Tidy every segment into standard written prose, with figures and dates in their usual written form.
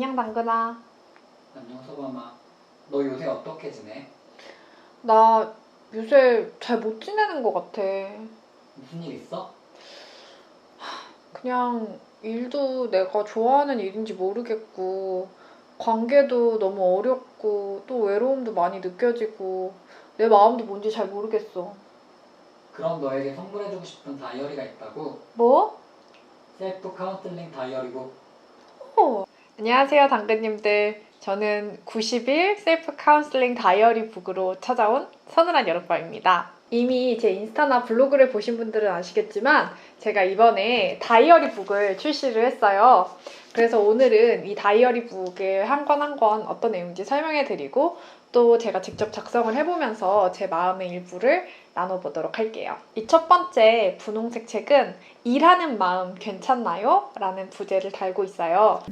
안녕 당근아. 안녕 서범아. 너 요새 어떻게 지내? 나 요새 잘 못 지내는 것 같아. 무슨 일 있어? 그냥 일도 내가 좋아하는 일인지 모르겠고, 관계도 너무 어렵고, 또 외로움도 많이 느껴지고, 내 마음도 뭔지 잘 모르겠어. 그럼 너에게 선물해주고 싶은 다이어리가 있다고? 뭐? 셀프 카운슬링 다이어리북. 안녕하세요 당근님들. 저는 90일 셀프 카운슬링 다이어리 북으로 찾아온 서늘한 여름밤입니다. 이미 제 인스타나 블로그를 보신 분들은 아시겠지만 제가 이번에 다이어리 북을 출시를 했어요. 그래서 오늘은 이 다이어리 북의 한 권 한 권 어떤 내용인지 설명해드리고 또 제가 직접 작성을 해보면서 제 마음의 일부를 나눠보도록 할게요. 이 첫 번째 분홍색 책은 일하는 마음 괜찮나요? 라는 부제를 달고 있어요.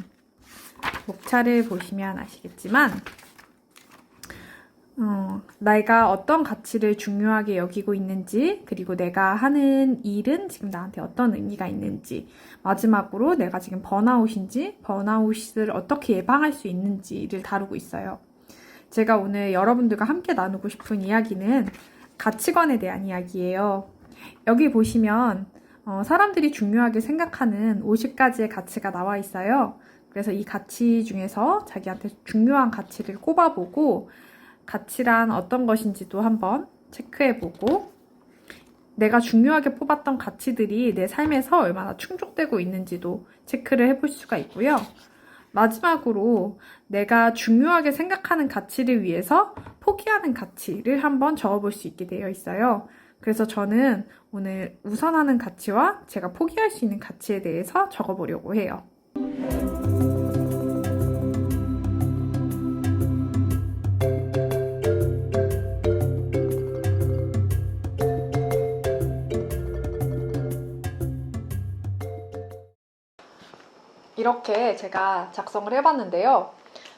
목차를 보시면 아시겠지만 내가 어떤 가치를 중요하게 여기고 있는지, 그리고 내가 하는 일은 지금 나한테 어떤 의미가 있는지, 마지막으로 내가 지금 번아웃인지 번아웃을 어떻게 예방할 수 있는지를 다루고 있어요. 제가 오늘 여러분들과 함께 나누고 싶은 이야기는 가치관에 대한 이야기예요. 여기 보시면 사람들이 중요하게 생각하는 50가지의 가치가 나와 있어요. 그래서 이 가치 중에서 자기한테 중요한 가치를 꼽아보고 가치란 어떤 것인지도 한번 체크해보고 내가 중요하게 뽑았던 가치들이 내 삶에서 얼마나 충족되고 있는지도 체크를 해볼 수가 있고요. 마지막으로 내가 중요하게 생각하는 가치를 위해서 포기하는 가치를 한번 적어볼 수 있게 되어 있어요. 그래서 저는 오늘 우선하는 가치와 제가 포기할 수 있는 가치에 대해서 적어보려고 해요. 이렇게 제가 작성을 해봤는데요.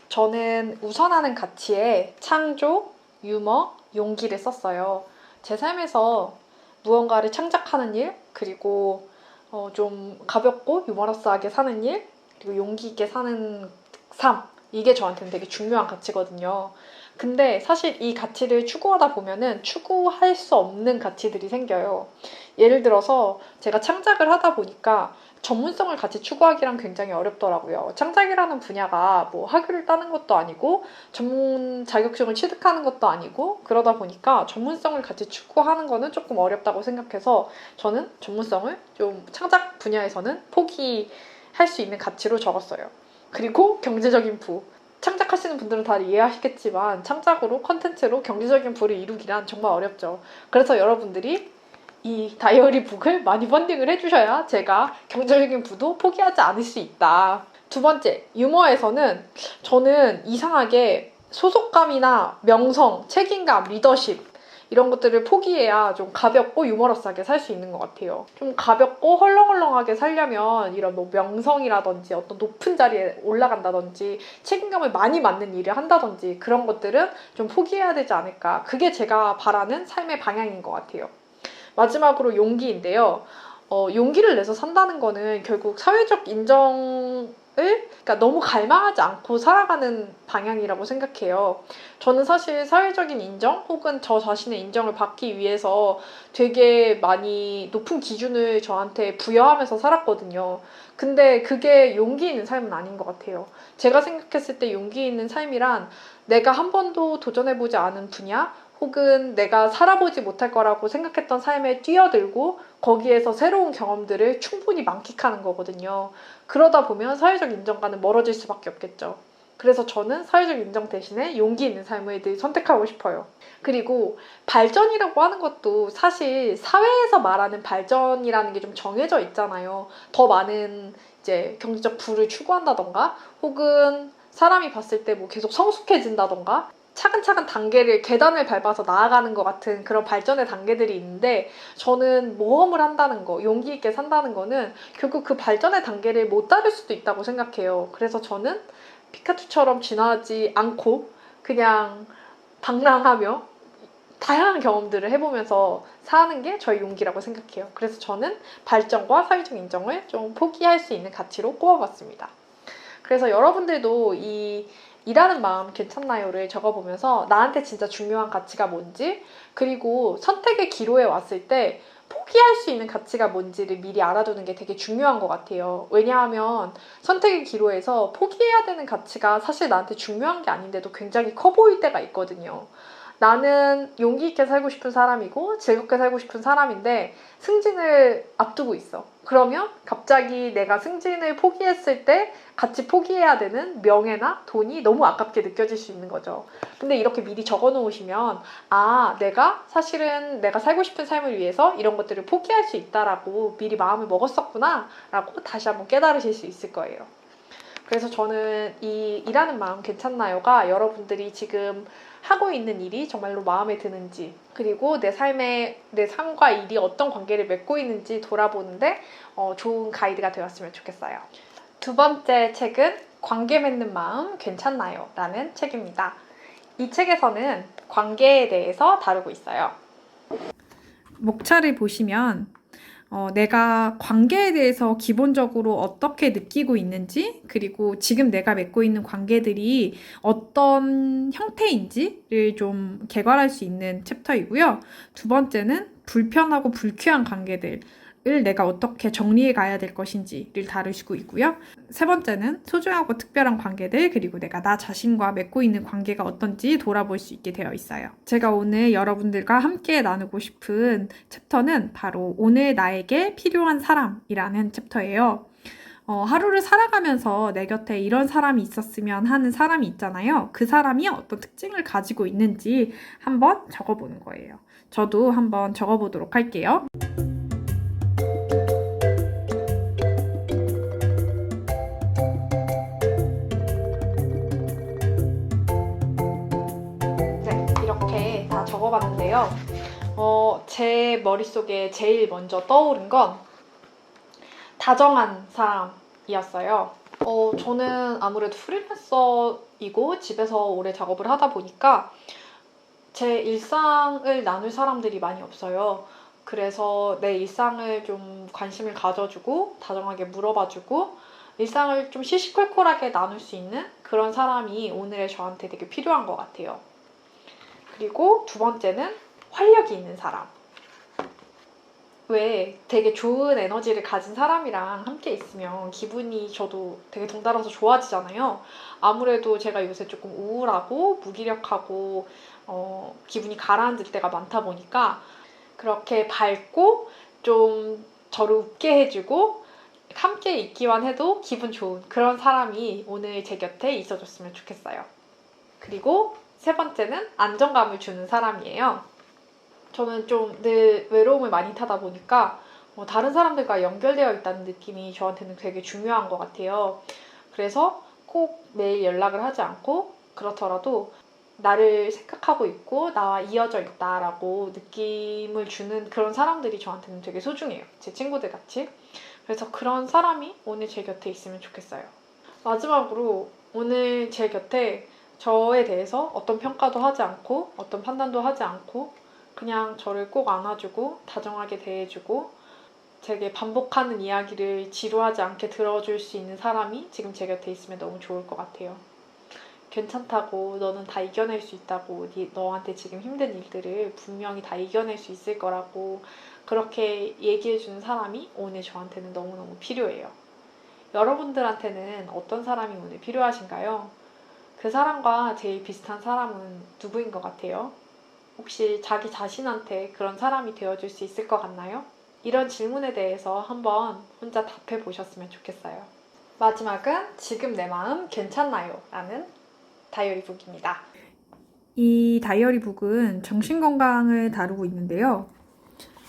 저는 우선하는 가치에 창조, 유머, 용기를 썼어요. 제 삶에서 무언가를 창작하는 일, 그리고 좀 가볍고 유머러스하게 사는 일, 그리고 용기 있게 사는 삶, 이게 저한테는 되게 중요한 가치거든요. 근데 사실 이 가치를 추구하다 보면은 추구할 수 없는 가치들이 생겨요. 예를 들어서 제가 창작을 하다 보니까 전문성을 같이 추구하기란 굉장히 어렵더라고요. 창작이라는 분야가 뭐 학위를 따는 것도 아니고 전문 자격증을 취득하는 것도 아니고 그러다 보니까 전문성을 같이 추구하는 거는 조금 어렵다고 생각해서 저는 전문성을 좀 창작 분야에서는 포기할 수 있는 가치로 적었어요. 그리고 경제적인 부. 창작하시는 분들은 다 이해하시겠지만 창작으로 컨텐츠로 경제적인 부를 이루기란 정말 어렵죠. 그래서 여러분들이 이 다이어리 북을 많이 펀딩을 해주셔야 제가 경제적인 부도 포기하지 않을 수 있다. 두 번째, 유머에서는 저는 이상하게 소속감이나 명성, 책임감, 리더십 이런 것들을 포기해야 좀 가볍고 유머러스하게 살 수 있는 것 같아요. 좀 가볍고 헐렁헐렁하게 살려면 이런 뭐 명성이라든지 어떤 높은 자리에 올라간다든지 책임감을 많이 맡는 일을 한다든지 그런 것들은 좀 포기해야 되지 않을까. 그게 제가 바라는 삶의 방향인 것 같아요. 마지막으로 용기인데요. 용기를 내서 산다는 거는 결국 사회적 인정을 그러니까 너무 갈망하지 않고 살아가는 방향이라고 생각해요. 저는 사실 사회적인 인정 혹은 저 자신의 인정을 받기 위해서 되게 많이 높은 기준을 저한테 부여하면서 살았거든요. 근데 그게 용기 있는 삶은 아닌 것 같아요. 제가 생각했을 때 용기 있는 삶이란 내가 한 번도 도전해보지 않은 분야 혹은 내가 살아보지 못할 거라고 생각했던 삶에 뛰어들고 거기에서 새로운 경험들을 충분히 만끽하는 거거든요. 그러다 보면 사회적 인정과는 멀어질 수밖에 없겠죠. 그래서 저는 사회적 인정 대신에 용기 있는 삶을 늘 선택하고 싶어요. 그리고 발전이라고 하는 것도 사실 사회에서 말하는 발전이라는 게 좀 정해져 있잖아요. 더 많은 이제 경제적 부를 추구한다던가 혹은 사람이 봤을 때 뭐 계속 성숙해진다던가 차근차근 단계를 계단을 밟아서 나아가는 것 같은 그런 발전의 단계들이 있는데 저는 모험을 한다는 거, 용기 있게 산다는 거는 결국 그 발전의 단계를 못 따를 수도 있다고 생각해요. 그래서 저는 피카츄처럼 진화하지 않고 그냥 방랑하며 다양한 경험들을 해보면서 사는 게 저의 용기라고 생각해요. 그래서 저는 발전과 사회적 인정을 좀 포기할 수 있는 가치로 꼽아봤습니다. 그래서 여러분들도 이 일하는 마음 괜찮나요를 적어보면서 나한테 진짜 중요한 가치가 뭔지, 그리고 선택의 기로에 왔을 때 포기할 수 있는 가치가 뭔지를 미리 알아두는 게 되게 중요한 것 같아요. 왜냐하면 선택의 기로에서 포기해야 되는 가치가 사실 나한테 중요한 게 아닌데도 굉장히 커 보일 때가 있거든요. 나는 용기 있게 살고 싶은 사람이고 즐겁게 살고 싶은 사람인데 승진을 앞두고 있어. 그러면 갑자기 내가 승진을 포기했을 때 같이 포기해야 되는 명예나 돈이 너무 아깝게 느껴질 수 있는 거죠. 근데 이렇게 미리 적어 놓으시면 내가 사실은 내가 살고 싶은 삶을 위해서 이런 것들을 포기할 수 있다라고 미리 마음을 먹었었구나 라고 다시 한번 깨달으실 수 있을 거예요. 그래서 저는 이 일하는 마음 괜찮나요가 여러분들이 지금 하고 있는 일이 정말로 마음에 드는지, 그리고 내 삶과 일이 어떤 관계를 맺고 있는지 돌아보는데 좋은 가이드가 되었으면 좋겠어요. 두 번째 책은 관계 맺는 마음 괜찮나요? 라는 책입니다. 이 책에서는 관계에 대해서 다루고 있어요. 목차를 보시면 내가 관계에 대해서 기본적으로 어떻게 느끼고 있는지, 그리고 지금 내가 맺고 있는 관계들이 어떤 형태인지를 좀 개괄할 수 있는 챕터이고요. 두 번째는 불편하고 불쾌한 관계들을 내가 어떻게 정리해 가야 될 것인지를 다루시고 있고요. 세 번째는 소중하고 특별한 관계들, 그리고 내가 나 자신과 맺고 있는 관계가 어떤지 돌아볼 수 있게 되어 있어요. 제가 오늘 여러분들과 함께 나누고 싶은 챕터는 바로 오늘 나에게 필요한 사람이라는 챕터예요. 하루를 살아가면서 내 곁에 이런 사람이 있었으면 하는 사람이 있잖아요. 그 사람이 어떤 특징을 가지고 있는지 한번 적어보는 거예요. 저도 한번 적어보도록 할게요. 이렇게 다 적어봤는데요. 제 머릿속에 제일 먼저 떠오른 건 다정한 사람이었어요. 저는 아무래도 프리랜서이고 집에서 오래 작업을 하다 보니까 제 일상을 나눌 사람들이 많이 없어요. 그래서 내 일상을 좀 관심을 가져주고 다정하게 물어봐주고 일상을 좀 시시콜콜하게 나눌 수 있는 그런 사람이 오늘의 저한테 되게 필요한 것 같아요. 그리고 두 번째는 활력이 있는 사람. 왜 되게 좋은 에너지를 가진 사람이랑 함께 있으면 기분이 저도 되게 덩달아서 좋아지잖아요. 아무래도 제가 요새 조금 우울하고 무기력하고 기분이 가라앉을 때가 많다 보니까 그렇게 밝고 좀 저를 웃게 해주고 함께 있기만 해도 기분 좋은 그런 사람이 오늘 제 곁에 있어줬으면 좋겠어요. 그리고 세 번째는 안정감을 주는 사람이에요. 저는 좀 늘 외로움을 많이 타다 보니까 다른 사람들과 연결되어 있다는 느낌이 저한테는 되게 중요한 것 같아요. 그래서 꼭 매일 연락을 하지 않고 그렇더라도 나를 생각하고 있고 나와 이어져 있다라고 느낌을 주는 그런 사람들이 저한테는 되게 소중해요. 제 친구들 같이. 그래서 그런 사람이 오늘 제 곁에 있으면 좋겠어요. 마지막으로 오늘 제 곁에 저에 대해서 어떤 평가도 하지 않고 어떤 판단도 하지 않고 그냥 저를 꼭 안아주고 다정하게 대해주고 제게 반복하는 이야기를 지루하지 않게 들어줄 수 있는 사람이 지금 제 곁에 있으면 너무 좋을 것 같아요. 괜찮다고, 너는 다 이겨낼 수 있다고, 너한테 지금 힘든 일들을 분명히 다 이겨낼 수 있을 거라고 그렇게 얘기해주는 사람이 오늘 저한테는 너무너무 필요해요. 여러분들한테는 어떤 사람이 오늘 필요하신가요? 그 사람과 제일 비슷한 사람은 누구인 것 같아요? 혹시 자기 자신한테 그런 사람이 되어줄 수 있을 것 같나요? 이런 질문에 대해서 한번 혼자 답해 보셨으면 좋겠어요. 마지막은 지금 내 마음 괜찮나요? 라는 다이어리북입니다. 이 다이어리북은 정신건강을 다루고 있는데요.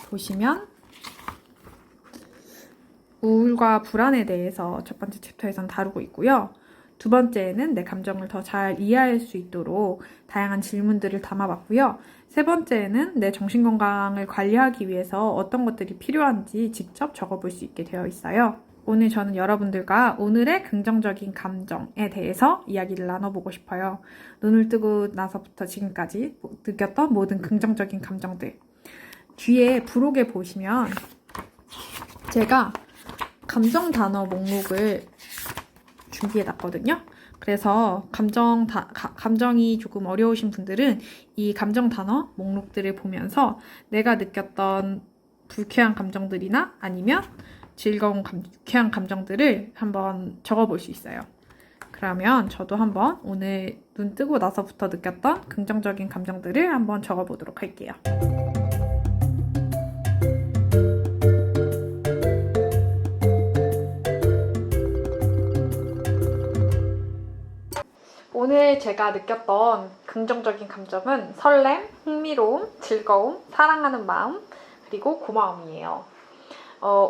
보시면 우울과 불안에 대해서 첫 번째 챕터에선 다루고 있고요. 두 번째는 내 감정을 더 잘 이해할 수 있도록 다양한 질문들을 담아봤고요. 세 번째는 내 정신건강을 관리하기 위해서 어떤 것들이 필요한지 직접 적어볼 수 있게 되어 있어요. 오늘 저는 여러분들과 오늘의 긍정적인 감정에 대해서 이야기를 나눠보고 싶어요. 눈을 뜨고 나서부터 지금까지 느꼈던 모든 긍정적인 감정들. 뒤에 부록에 보시면 제가 감정 단어 목록을 준비해놨거든요. 그래서 감정이 조금 어려우신 분들은 이 감정 단어 목록들을 보면서 내가 느꼈던 불쾌한 감정들이나 아니면 즐거운 유쾌한 감정들을 한번 적어볼 수 있어요. 그러면 저도 한번 오늘 눈 뜨고 나서부터 느꼈던 긍정적인 감정들을 한번 적어보도록 할게요. 오늘 제가 느꼈던 긍정적인 감정은 설렘, 흥미로움, 즐거움, 사랑하는 마음, 그리고 고마움이에요.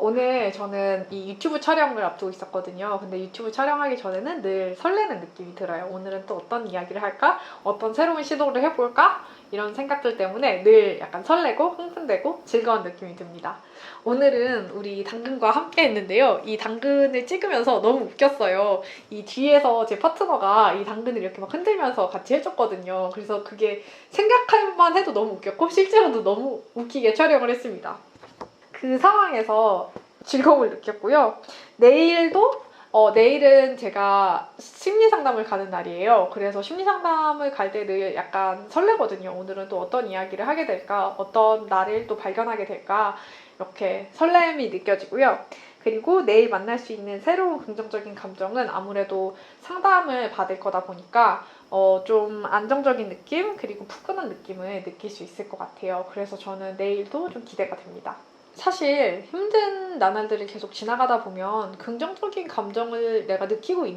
오늘 저는 이 유튜브 촬영을 앞두고 있었거든요. 근데 유튜브 촬영하기 전에는 늘 설레는 느낌이 들어요. 오늘은 또 어떤 이야기를 할까? 어떤 새로운 시도를 해볼까? 이런 생각들 때문에 늘 약간 설레고 흥분되고 즐거운 느낌이 듭니다. 오늘은 우리 당근과 함께 했는데요. 이 당근을 찍으면서 너무 웃겼어요. 이 뒤에서 제 파트너가 이 당근을 이렇게 막 흔들면서 같이 해줬거든요. 그래서 그게 생각할만 해도 너무 웃겼고 실제로도 너무 웃기게 촬영을 했습니다. 그 상황에서 즐거움을 느꼈고요. 내일은 제가 심리상담을 가는 날이에요. 그래서 심리상담을 갈 때 늘 약간 설레거든요. 오늘은 또 어떤 이야기를 하게 될까, 어떤 나를 또 발견하게 될까, 이렇게 설렘이 느껴지고요. 그리고 내일 만날 수 있는 새로운 긍정적인 감정은 아무래도 상담을 받을 거다 보니까 좀 안정적인 느낌, 그리고 푸근한 느낌을 느낄 수 있을 것 같아요. 그래서 저는 내일도 좀 기대가 됩니다. 사실 힘든 나날들을 계속 지나가다 보면 긍정적인 감정을 내가 느끼고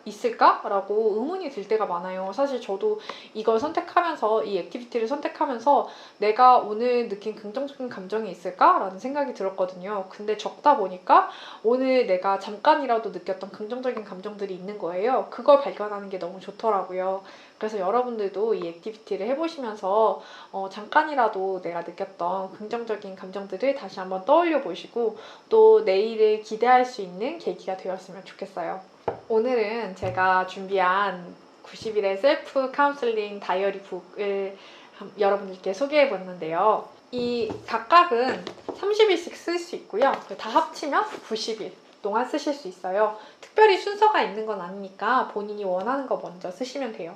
있을까? 라고 의문이 들 때가 많아요. 사실 저도 이걸 선택하면서, 이 액티비티를 선택하면서 내가 오늘 느낀 긍정적인 감정이 있을까? 라는 생각이 들었거든요. 근데 적다 보니까 오늘 내가 잠깐이라도 느꼈던 긍정적인 감정들이 있는 거예요. 그걸 발견하는 게 너무 좋더라고요. 그래서 여러분들도 이 액티비티를 해보시면서 잠깐이라도 내가 느꼈던 긍정적인 감정들을 다시 한번 떠올려 보시고 또 내일을 기대할 수 있는 계기가 되었으면 좋겠어요. 오늘은 제가 준비한 90일의 셀프 카운슬링 다이어리 북을 여러분들께 소개해 봤는데요. 이 각각은 30일씩 쓸 수 있고요. 다 합치면 90일 동안 쓰실 수 있어요. 특별히 순서가 있는 건 아니니까 본인이 원하는 거 먼저 쓰시면 돼요.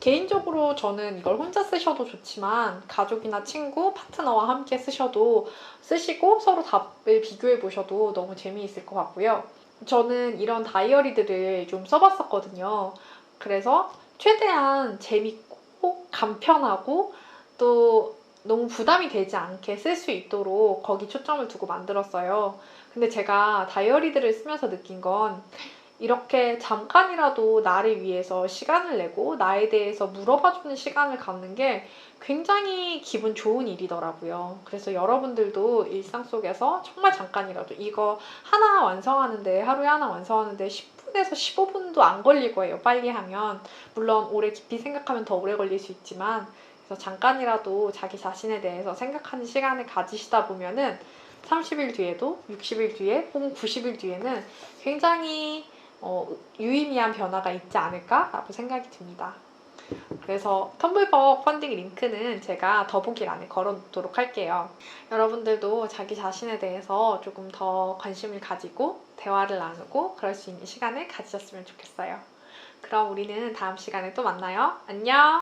개인적으로 저는 이걸 혼자 쓰셔도 좋지만 가족이나 친구, 파트너와 함께 쓰시고 서로 답을 비교해 보셔도 너무 재미있을 것 같고요. 저는 이런 다이어리들을 좀 써봤었거든요. 그래서 최대한 재밌고 간편하고 또 너무 부담이 되지 않게 쓸 수 있도록 거기 초점을 두고 만들었어요. 근데 제가 다이어리들을 쓰면서 느낀 건 이렇게 잠깐이라도 나를 위해서 시간을 내고 나에 대해서 물어봐주는 시간을 갖는 게 굉장히 기분 좋은 일이더라고요. 그래서 여러분들도 일상 속에서 정말 잠깐이라도 이거 하루에 하나 완성하는데 10분에서 15분도 안 걸릴 거예요. 빨리 하면. 물론 오래 깊이 생각하면 더 오래 걸릴 수 있지만 그래서 잠깐이라도 자기 자신에 대해서 생각하는 시간을 가지시다 보면은 30일 뒤에도 60일 뒤에 혹은 90일 뒤에는 굉장히 유의미한 변화가 있지 않을까라고 생각이 듭니다. 그래서 텀블벅 펀딩 링크는 제가 더보기란에 걸어놓도록 할게요. 여러분들도 자기 자신에 대해서 조금 더 관심을 가지고 대화를 나누고 그럴 수 있는 시간을 가지셨으면 좋겠어요. 그럼 우리는 다음 시간에 또 만나요. 안녕!